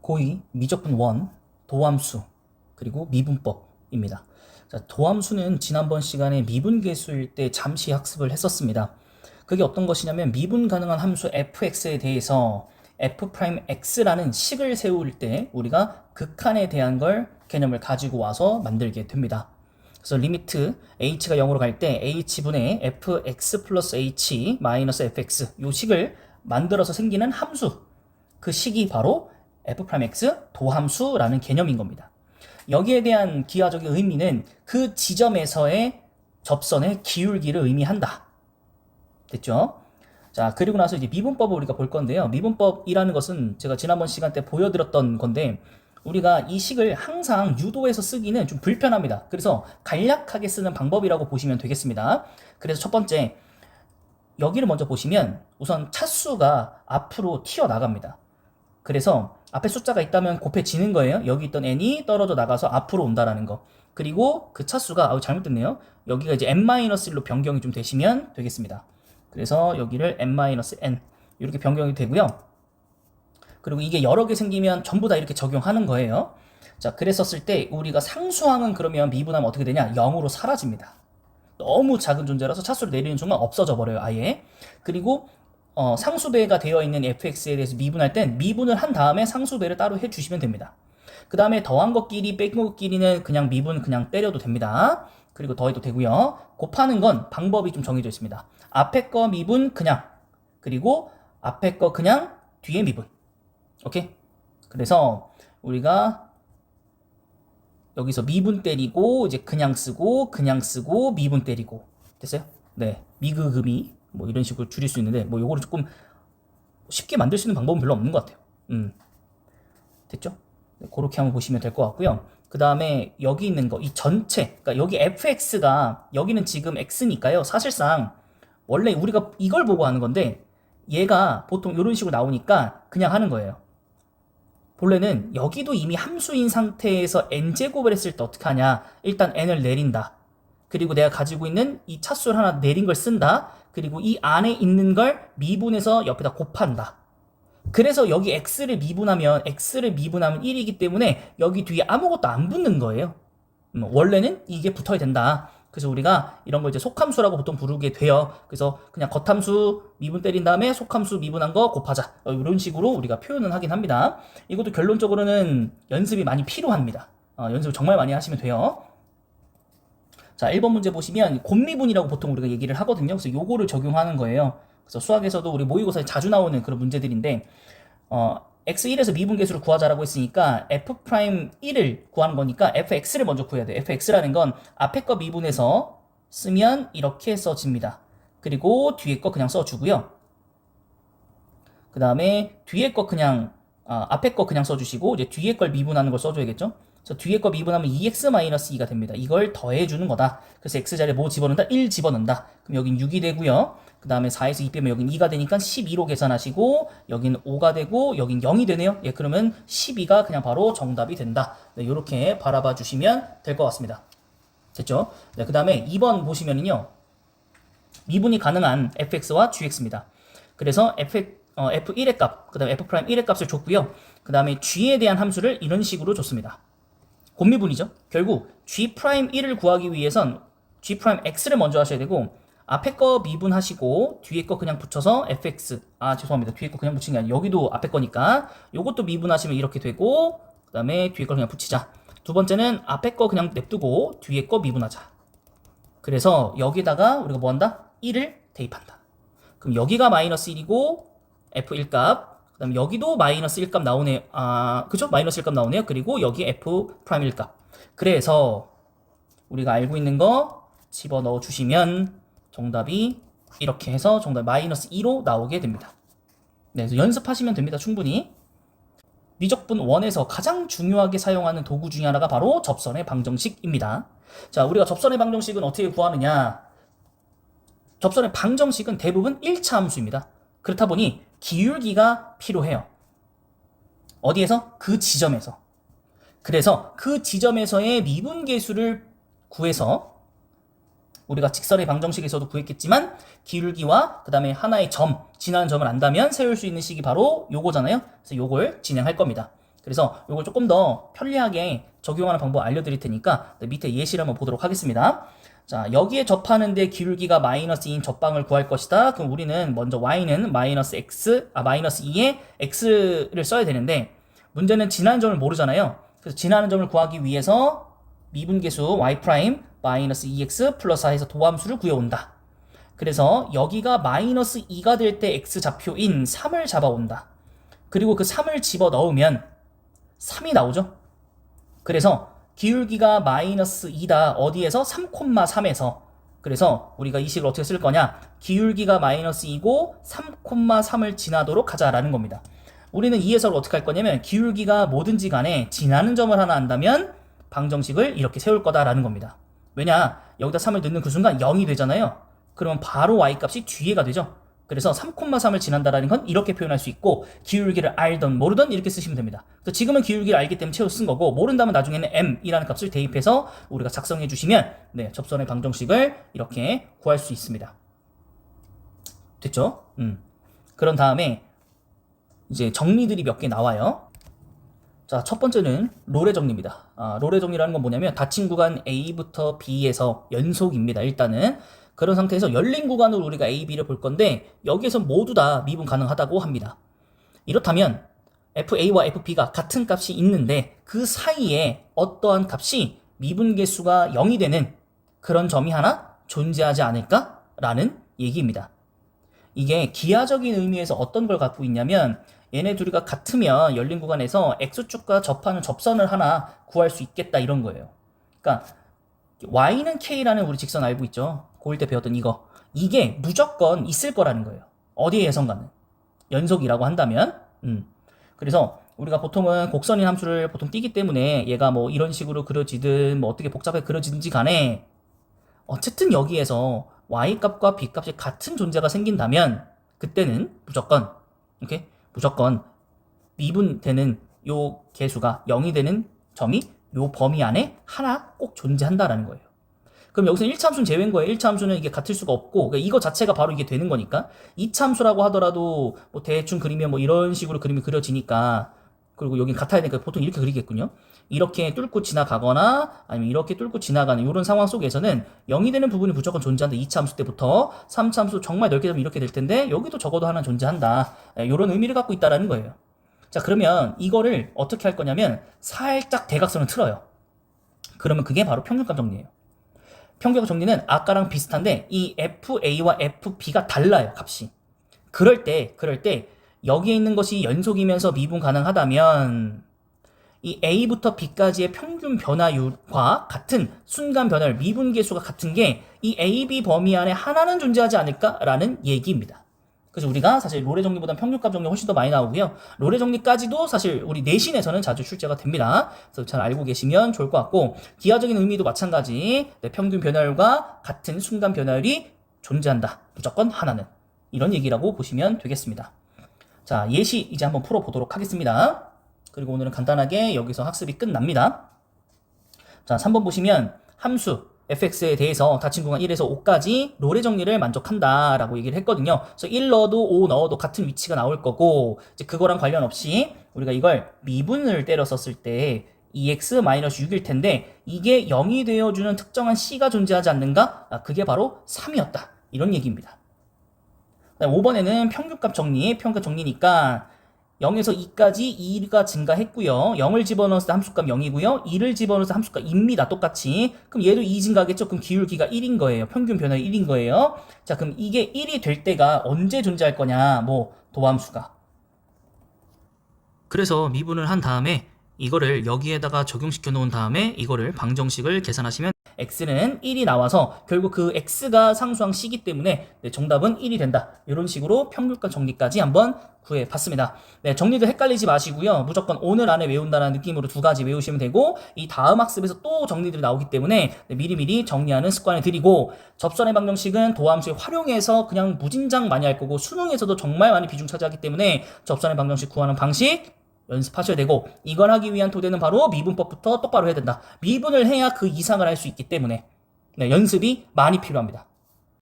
고2 미적분 1, 도함수, 그리고 미분법입니다. 자, 도함수는 지난번 시간에 미분계수일 때 잠시 학습을 했었습니다. 그게 어떤 것이냐면 미분 가능한 함수 fx에 대해서 f'x라는 식을 세울 때 우리가 극한에 대한 걸 개념을 가지고 와서 만들게 됩니다. 그래서 리미트 h가 0으로 갈 때 h분의 fx 플러스 h 마이너스 fx 요 식을 만들어서 생기는 함수, 그 식이 바로 f'x 도함수라는 개념인 겁니다. 여기에 대한 기하적인 의미는 그 지점에서의 접선의 기울기를 의미한다. 됐죠? 자, 그리고 나서 이제 미분법을 우리가 볼 건데요. 미분법이라는 것은 제가 지난번 시간 때 보여드렸던 건데, 우리가 이 식을 항상 유도해서 쓰기는 좀 불편합니다. 그래서 간략하게 쓰는 방법이라고 보시면 되겠습니다. 그래서 첫 번째, 여기를 먼저 보시면 우선 차수가 앞으로 튀어나갑니다. 그래서 앞에 숫자가 있다면 곱해지는 거예요. 여기 있던 n이 떨어져 나가서 앞으로 온다라는 거. 그리고 그 차수가 잘못됐네요. 여기가 이제 n-1로 변경이 좀 되시면 되겠습니다. 그래서 여기를 n-n 이렇게 변경이 되고요. 그리고 이게 여러 개 생기면 전부 다 이렇게 적용하는 거예요. 자, 그랬었을 때 우리가 상수항은 그러면 미분하면 어떻게 되냐? 0으로 사라집니다. 너무 작은 존재라서 차수를 내리는 순간 없어져 버려요, 아예. 그리고 상수배가 되어 있는 fx에 대해서 미분할 땐 미분을 한 다음에 상수배를 따로 해주시면 됩니다. 그 다음에 더한 것끼리 뺀 것끼리는 그냥 미분 그냥 때려도 됩니다. 그리고 더해도 되고요. 곱하는 건 방법이 좀 정해져 있습니다. 앞에 거 미분 그냥, 그리고 앞에 거 그냥, 뒤에 미분. 오케이? 그래서 우리가 여기서 미분 때리고 이제 그냥 쓰고 미분 때리고 됐어요? 네, 미그금이 뭐 이런 식으로 줄일 수 있는데 뭐 요거를 조금 쉽게 만들 수 있는 방법은 별로 없는 것 같아요. 됐죠? 네, 그렇게 한번 보시면 될 것 같고요. 그 다음에 여기 있는 거, 이 전체, 그러니까 여기 fx가 여기는 지금 x니까요. 사실상 원래 우리가 이걸 보고 하는 건데 얘가 보통 이런 식으로 나오니까 그냥 하는 거예요. 본래는 여기도 이미 함수인 상태에서 n제곱을 했을 때 어떻게 하냐? 일단 n을 내린다. 그리고 내가 가지고 있는 이 차수를 하나 내린 걸 쓴다. 그리고 이 안에 있는 걸 미분해서 옆에다 곱한다. 그래서 여기 x를 미분하면 1이기 때문에 여기 뒤에 아무것도 안 붙는 거예요. 원래는 이게 붙어야 된다. 그래서 우리가 이런 걸 이제 속함수라고 보통 부르게 돼요. 그래서 그냥 겉함수 미분 때린 다음에 속함수 미분한 거 곱하자. 이런 식으로 우리가 표현은 하긴 합니다. 이것도 결론적으로는 연습이 많이 필요합니다. 연습을 정말 많이 하시면 돼요. 자, 1번 문제 보시면 곱미분이라고 보통 우리가 얘기를 하거든요. 그래서 요거를 적용하는 거예요. 그래서 수학에서도 우리 모의고사에 자주 나오는 그런 문제들인데, x1에서 미분계수를 구하자라고 했으니까 f'1을 구하는 거니까 fx를 먼저 구해야 돼요. fx라는 건 앞에 거 미분해서 쓰면 이렇게 써집니다. 그리고 뒤에 거 그냥 써주고요. 그 다음에 뒤에 거 그냥 앞에 거 그냥 써주시고 이제 뒤에 걸 미분하는 걸 써줘야겠죠. 그래서 뒤에 거 미분하면 2x-2가 됩니다. 이걸 더해주는 거다. 그래서 x자리에 뭐 집어넣는다? 1 집어넣는다. 그럼 여긴 6이 되고요. 그 다음에 4에서 2 빼면 여긴 2가 되니까 12로 계산하시고 여긴 5가 되고 여긴 0이 되네요. 예, 그러면 12가 그냥 바로 정답이 된다. 네, 이렇게 바라봐 주시면 될 것 같습니다. 됐죠? 네, 그 다음에 2번 보시면은요. 미분이 가능한 fx와 gx입니다. 그래서 f1의 값, 그 다음에 f'1의 값을 줬고요. 그 다음에 g에 대한 함수를 이런 식으로 줬습니다. 곱미분이죠. 결국 g'1을 구하기 위해선 g'x를 먼저 하셔야 되고 앞에 거 미분하시고 뒤에 거 그냥 붙여서 fx, 죄송합니다. 뒤에 거 그냥 붙인 게 아니라 여기도 앞에 거니까 요것도 미분하시면 이렇게 되고 그 다음에 뒤에 거 그냥 붙이자. 두 번째는 앞에 거 그냥 냅두고 뒤에 거 미분하자. 그래서 여기다가 우리가 뭐 한다? 1을 대입한다. 그럼 여기가 마이너스 1이고 f1 값, 그 다음에 여기도 마이너스 1값 나오네요. 그죠? 마이너스 1값 나오네요. 그리고 여기 f'1 값. 그래서 우리가 알고 있는 거 집어넣어 주시면 정답이 이렇게 해서 정답 마이너스 2로 나오게 됩니다. 네, 그래서 연습하시면 됩니다. 충분히. 미적분 1에서 가장 중요하게 사용하는 도구 중에 하나가 바로 접선의 방정식입니다. 자, 우리가 접선의 방정식은 어떻게 구하느냐? 접선의 방정식은 대부분 1차 함수입니다. 그렇다 보니 기울기가 필요해요. 어디에서? 그 지점에서. 그래서 그 지점에서의 미분계수를 구해서 우리가 직선의 방정식에서도 구했겠지만 기울기와 그 다음에 하나의 점, 지나는 점을 안다면 세울 수 있는 식이 바로 요거잖아요. 그래서 요걸 진행할 겁니다. 그래서 이걸 조금 더 편리하게 적용하는 방법 알려드릴 테니까 밑에 예시를 한번 보도록 하겠습니다. 자, 여기에 접하는데 기울기가 -2인 접방을 구할 것이다. 그럼 우리는 먼저 y는 -2에 x를 써야 되는데, 문제는 지나는 점을 모르잖아요. 그래서 지나는 점을 구하기 위해서 미분계수 y' -2x 플러스 4에서 도함수를 구해온다. 그래서 여기가 -2가 될 때 x좌표인 3을 잡아온다. 그리고 그 3을 집어넣으면 3이 나오죠. 그래서 기울기가 -2다. 어디에서? 3,3에서. 그래서 우리가 이 식을 어떻게 쓸 거냐? 기울기가 -2고 3,3을 지나도록 하자라는 겁니다. 우리는 이 해석을 어떻게 할 거냐면, 기울기가 뭐든지 간에 지나는 점을 하나 안다면 방정식을 이렇게 세울 거다라는 겁니다. 왜냐? 여기다 3을 넣는 그 순간 0이 되잖아요. 그러면 바로 y값이 뒤에가 되죠. 그래서 3,3을 지난다라는 건 이렇게 표현할 수 있고, 기울기를 알던 모르던 이렇게 쓰시면 됩니다. 그래서 지금은 기울기를 알기 때문에 채워 쓴 거고, 모른다면 나중에는 m이라는 값을 대입해서 우리가 작성해 주시면 접선의 방정식을 이렇게 구할 수 있습니다. 됐죠? 그런 다음에 이제 정리들이 몇 개 나와요. 자, 첫 번째는 롤의 정리입니다. 롤의 정리라는 건 뭐냐면, 닫힌 구간 A부터 B에서 연속입니다. 일단은 그런 상태에서 열린 구간으로 우리가 A, B를 볼 건데, 여기에서 모두 다 미분 가능하다고 합니다. 이렇다면 FA와 FB가 같은 값이 있는데 그 사이에 어떠한 값이 미분계수가 0이 되는 그런 점이 하나 존재하지 않을까라는 얘기입니다. 이게 기하적인 의미에서 어떤 걸 갖고 있냐면, 얘네 둘이가 같으면 열린 구간에서 X축과 접하는 접선을 하나 구할 수 있겠다, 이런 거예요. 그러니까 Y는 K라는 우리 직선 알고 있죠? 고1 때 배웠던 이거. 이게 무조건 있을 거라는 거예요. 어디에 예선가는. 연속이라고 한다면. 그래서 우리가 보통은 곡선인 함수를 보통 띄기 때문에 얘가 뭐 이런 식으로 그려지든 뭐 어떻게 복잡하게 그려지든지 간에, 어쨌든 여기에서 Y값과 B값이 같은 존재가 생긴다면 그때는 무조건 이렇게 무조건 미분되는 요 개수가 0이 되는 점이 요 범위 안에 하나 꼭 존재한다라는 거예요. 그럼 여기서 1차 함수는 제외인 거예요. 1차 함수는 이게 같을 수가 없고, 그러니까 이거 자체가 바로 이게 되는 거니까. 2차 함수라고 하더라도 뭐 대충 그리면 뭐 이런 식으로 그림이 그려지니까, 그리고 여긴 같아야 되니까 보통 이렇게 그리겠군요. 이렇게 뚫고 지나가거나 아니면 이렇게 뚫고 지나가는 이런 상황 속에서는 0이 되는 부분이 무조건 존재한다. 2차 함수 때부터. 3차 함수 정말 넓게 되면 이렇게 될 텐데 여기도 적어도 하나 존재한다. 이런 의미를 갖고 있다라는 거예요. 자, 그러면 이거를 어떻게 할 거냐면 살짝 대각선을 틀어요. 그러면 그게 바로 평균값 정리예요. 평균값 정리는 아까랑 비슷한데 이 FA와 FB가 달라요, 값이. 그럴 때 여기에 있는 것이 연속이면서 미분 가능하다면 이 A부터 B까지의 평균 변화율과 같은 순간 변화율, 미분계수가 같은 게 이 A, B 범위 안에 하나는 존재하지 않을까라는 얘기입니다. 그래서 우리가 사실 롤의 정리보다 평균값 정리 훨씬 더 많이 나오고요. 롤의 정리까지도 사실 우리 내신에서는 자주 출제가 됩니다. 그래서 잘 알고 계시면 좋을 것 같고, 기하적인 의미도 마찬가지. 평균 변화율과 같은 순간 변화율이 존재한다. 무조건 하나는. 이런 얘기라고 보시면 되겠습니다. 자, 예시 이제 한번 풀어보도록 하겠습니다. 그리고 오늘은 간단하게 여기서 학습이 끝납니다. 자, 3번 보시면 함수 fx에 대해서 닫힌 구간 1에서 5까지 롤의 정리를 만족한다라고 얘기를 했거든요. 그래서 1 넣어도 5 넣어도 같은 위치가 나올 거고, 이제 그거랑 관련 없이 우리가 이걸 미분을 때려 썼을 때 2x-6일 텐데 이게 0이 되어주는 특정한 c가 존재하지 않는가? 그게 바로 3이었다. 이런 얘기입니다. 5번에는 평균값 정리니까 0에서 2까지 2가 증가했고요. 0을 집어넣었을 때 함수값 0이고요. 2를 집어넣었을 때 함수값 2입니다. 똑같이. 그럼 얘도 2 증가하겠죠? 그럼 기울기가 1인 거예요. 평균 변화 1인 거예요. 자, 그럼 이게 1이 될 때가 언제 존재할 거냐? 뭐 도함수가. 그래서 미분을 한 다음에 이거를 여기에다가 적용시켜 놓은 다음에 이거를 방정식을 계산하시면 x는 1이 나와서 결국 그 x가 상수항 c이기 때문에 정답은 1이 된다. 이런 식으로 평균값 정리까지 한번 구해봤습니다. 정리도 헷갈리지 마시고요. 무조건 오늘 안에 외운다는 느낌으로 2가지 외우시면 되고, 이 다음 학습에서 또 정리들이 나오기 때문에 미리미리 정리하는 습관을 들이고, 접선의 방정식은 도함수에 활용해서 그냥 무진장 많이 할 거고 수능에서도 정말 많이 비중 차지하기 때문에 접선의 방정식 구하는 방식 연습하셔야 되고, 이걸 하기 위한 토대는 바로 미분법부터 똑바로 해야 된다. 미분을 해야 그 이상을 할 수 있기 때문에 연습이 많이 필요합니다.